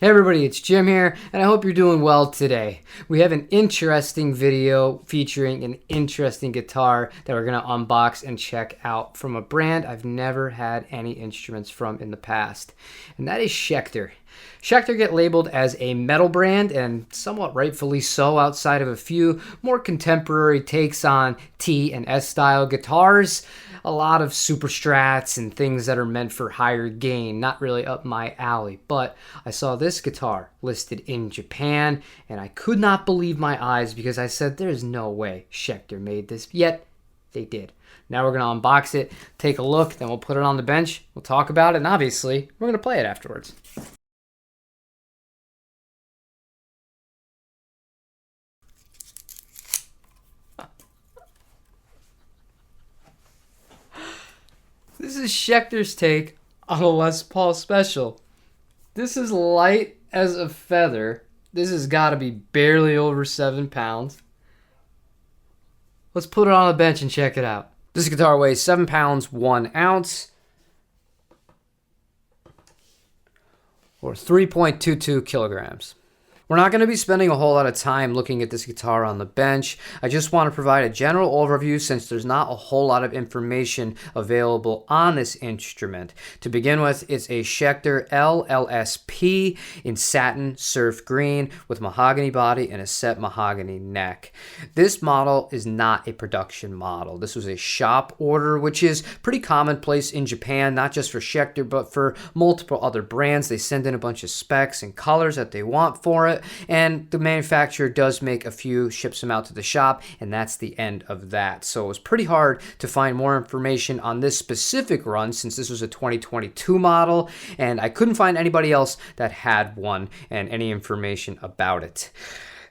Hey everybody, it's Jim here, and I hope you're doing well today. We have an interesting video featuring an interesting guitar that we're going to unbox and check out from a brand I've never had any instruments from in the past, and that is Schecter. Schecter get labeled as a metal brand, and somewhat rightfully so outside of a few more contemporary takes on T and S style guitars. A lot of super strats and things that are meant for higher gain, not really up my alley. But I saw this guitar listed in Japan, and I could not believe my eyes because I said, there's no way Schecter made this, yet they did. Now we're going to unbox it, take a look, then we'll put it on the bench, we'll talk about it, and obviously we're going to play it afterwards. This is Schecter's take on a Les Paul Special. This is light as a feather. This has got to be barely over 7 pounds. Let's put it on the bench and check it out. This guitar weighs 7 pounds 1 ounce, or 3.22 kilograms. We're not going to be spending a whole lot of time looking at this guitar on the bench. I just want to provide a general overview since there's not a whole lot of information available on this instrument. To begin with, it's a Schecter LLSP in satin surf green with mahogany body and a set mahogany neck. This model is not a production model. This was a shop order, which is pretty commonplace in Japan, not just for Schecter, but for multiple other brands. They send in a bunch of specs and colors that they want for it, and the manufacturer does make a few, ships them out to the shop, and that's the end of that. So it was pretty hard to find more information on this specific run since this was a 2022 model, and I couldn't find anybody else that had one and any information about it.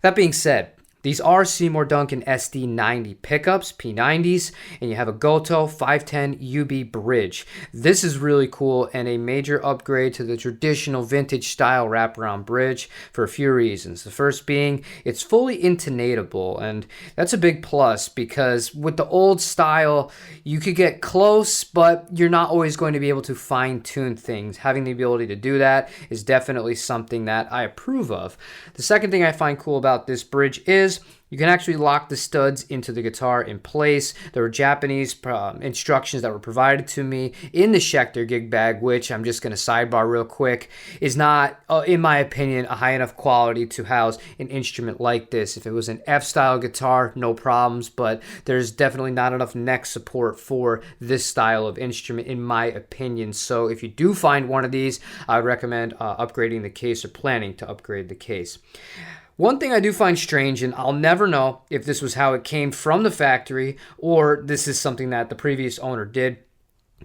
That being said, these are Seymour Duncan SD90 pickups, P90s, and you have a Goto 510 UB bridge. This is really cool and a major upgrade to the traditional vintage style wraparound bridge for a few reasons. The first being it's fully intonatable, and that's a big plus because with the old style, you could get close, but you're not always going to be able to fine-tune things. Having the ability to do that is definitely something that I approve of. The second thing I find cool about this bridge is you can actually lock the studs into the guitar in place. There were Japanese instructions that were provided to me in the Schecter gig bag, which I'm just going to sidebar real quick, is not, in my opinion, a high enough quality to house an instrument like this. If it was an F-style guitar, no problems, but there's definitely not enough neck support for this style of instrument, in my opinion. So if you do find one of these, I would recommend upgrading the case or planning to upgrade the case. One thing I do find strange, and I'll never know if this was how it came from the factory or this is something that the previous owner did.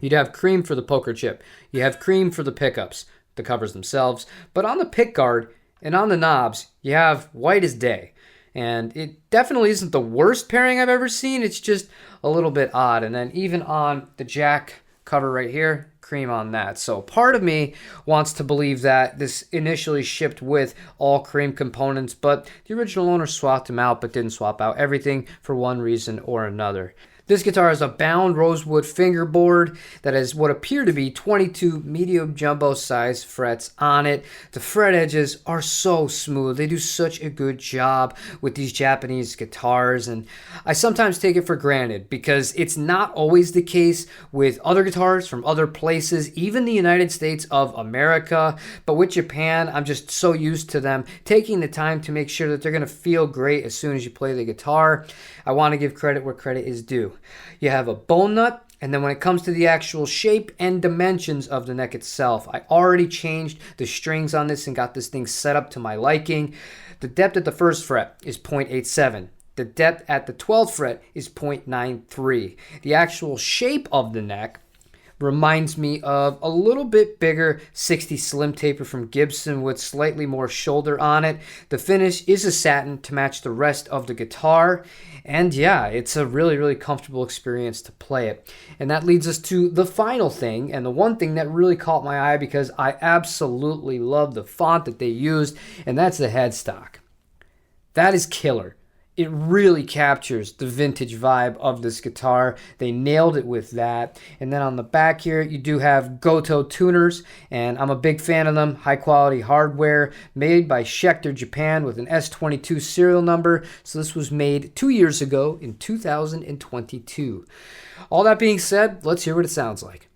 You'd have cream for the poker chip. You have cream for the pickups, the covers themselves. But on the pick guard and on the knobs, you have white as day. And it definitely isn't the worst pairing I've ever seen. It's just a little bit odd. And then even on the jack cover right here, cream on that. So part of me wants to believe that this initially shipped with all cream components, but the original owner swapped them out but didn't swap out everything for one reason or another. This guitar has a bound rosewood fingerboard that has what appear to be 22 medium jumbo size frets on it. The fret edges are so smooth. They do such a good job with these Japanese guitars, and I sometimes take it for granted because it's not always the case with other guitars from other places, even the United States of America. But with Japan, I'm just so used to them taking the time to make sure that they're going to feel great as soon as you play the guitar. I want to give credit where credit is due. You have a bone nut, and then when it comes to the actual shape and dimensions of the neck itself, I already changed the strings on this and got this thing set up to my liking. The depth at the first fret is 0.87. The depth at the 12th fret is 0.93. The actual shape of the neck reminds me of a little bit bigger 60 slim taper from Gibson with slightly more shoulder on it. The finish is a satin to match the rest of the guitar, and yeah, it's a really, really comfortable experience to play it. And that leads us to the final thing, and the one thing that really caught my eye because I absolutely love the font that they used, and that's the headstock. That is killer. It really captures the vintage vibe of this guitar. They nailed it with that. And then on the back here, you do have Goto tuners, and I'm a big fan of them. High quality hardware made by Schecter Japan with an S22 serial number. So this was made 2 years ago in 2022. All that being said, let's hear what it sounds like.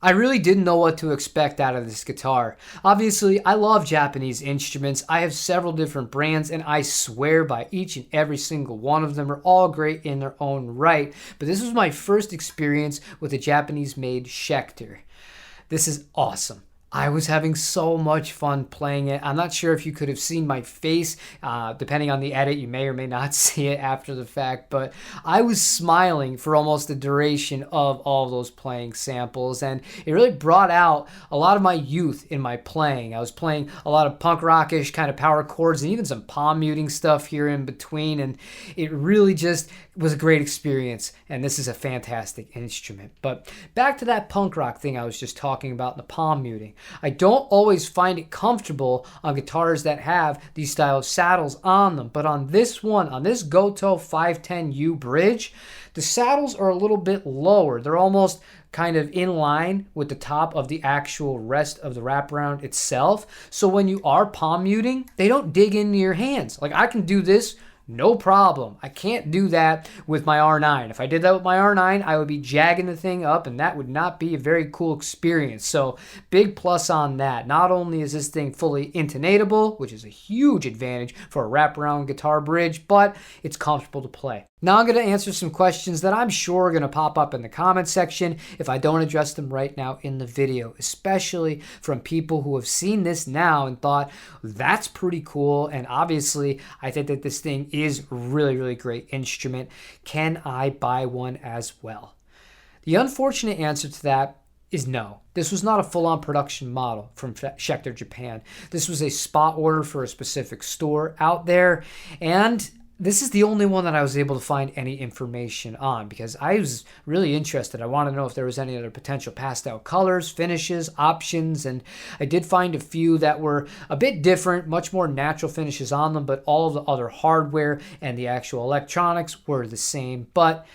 I really didn't know what to expect out of this guitar. Obviously, I love Japanese instruments. I have several different brands, and I swear by each and every single one of them are all great in their own right. But this was my first experience with a Japanese-made Schecter. This is awesome. I was having so much fun playing it. I'm not sure if you could have seen my face. Depending on the edit, you may or may not see it after the fact, but I was smiling for almost the duration of all of those playing samples, and it really brought out a lot of my youth in my playing. I was playing a lot of punk rockish kind of power chords and even some palm muting stuff here in between, and it really just was a great experience, and this is a fantastic instrument. But back to that punk rock thing I was just talking about, the palm muting. I don't always find it comfortable on guitars that have these style of saddles on them, but on this one, on this Goto 510U bridge, the saddles are a little bit lower. They're almost kind of in line with the top of the actual rest of the wraparound itself. So when you are palm muting, they don't dig into your hands. Like I can do this no problem. I can't do that with my R9. If I did that with my R9, I would be jagging the thing up, and that would not be a very cool experience. So big plus on that. Not only is this thing fully intonatable, which is a huge advantage for a wraparound guitar bridge, but it's comfortable to play. Now I'm going to answer some questions that I'm sure are going to pop up in the comment section if I don't address them right now in the video, especially from people who have seen this now and thought, that's pretty cool, and obviously I think that this thing is really, really great instrument. Can I buy one as well? The unfortunate answer to that is no. This was not a full-on production model from Schecter Japan. This was a spot order for a specific store out there, and this is the only one that I was able to find any information on because I was really interested. I wanted to know if there was any other potential pastel colors, finishes, options, and I did find a few that were a bit different, much more natural finishes on them, but all of the other hardware and the actual electronics were the same, but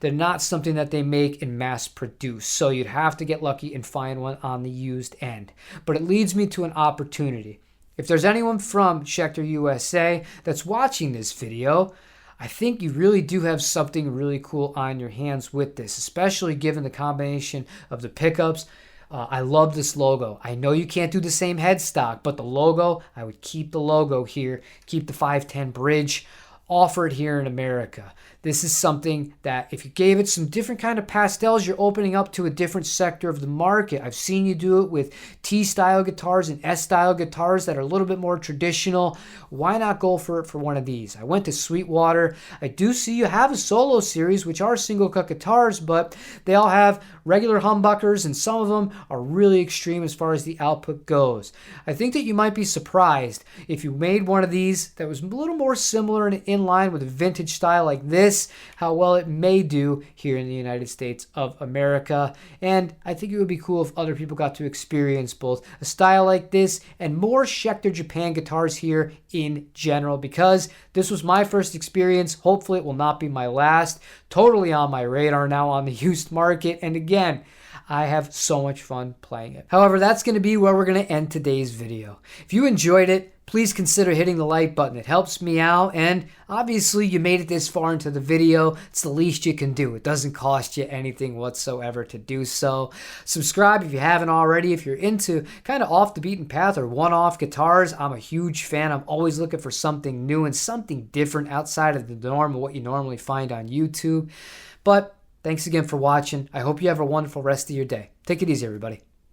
they're not something that they make and mass produce, so you'd have to get lucky and find one on the used end. But it leads me to an opportunity. If there's anyone from Schecter USA that's watching this video, I think you really do have something really cool on your hands with this, especially given the combination of the pickups. I love this logo. I know you can't do the same headstock, but the logo, I would keep the logo here, keep the 510 bridge offered here in America. This is something that if you gave it some different kind of pastels, you're opening up to a different sector of the market. I've seen you do it with T-style guitars and S-style guitars that are a little bit more traditional. Why not go for it for one of these? I went to Sweetwater. I do see you have a solo series, which are single cut guitars, but they all have regular humbuckers, and some of them are really extreme as far as the output goes. I think that you might be surprised if you made one of these that was a little more similar and in line with a vintage style like this, how well it may do here in the United States of America. And I think it would be cool if other people got to experience both a style like this and more Schecter Japan guitars here in general, because this was my first experience. Hopefully it will not be my last. Totally on my radar now on the used market, and again, I have so much fun playing it. However, that's going to be where we're going to end today's video. If you enjoyed it, please consider hitting the like button. It helps me out, and obviously you made it this far into the video. It's the least you can do. It doesn't cost you anything whatsoever to do so. Subscribe if you haven't already. If you're into kind of off the beaten path or one-off guitars, I'm a huge fan. I'm always looking for something new and something different outside of the norm of what you normally find on YouTube. But thanks again for watching. I hope you have a wonderful rest of your day. Take it easy, everybody.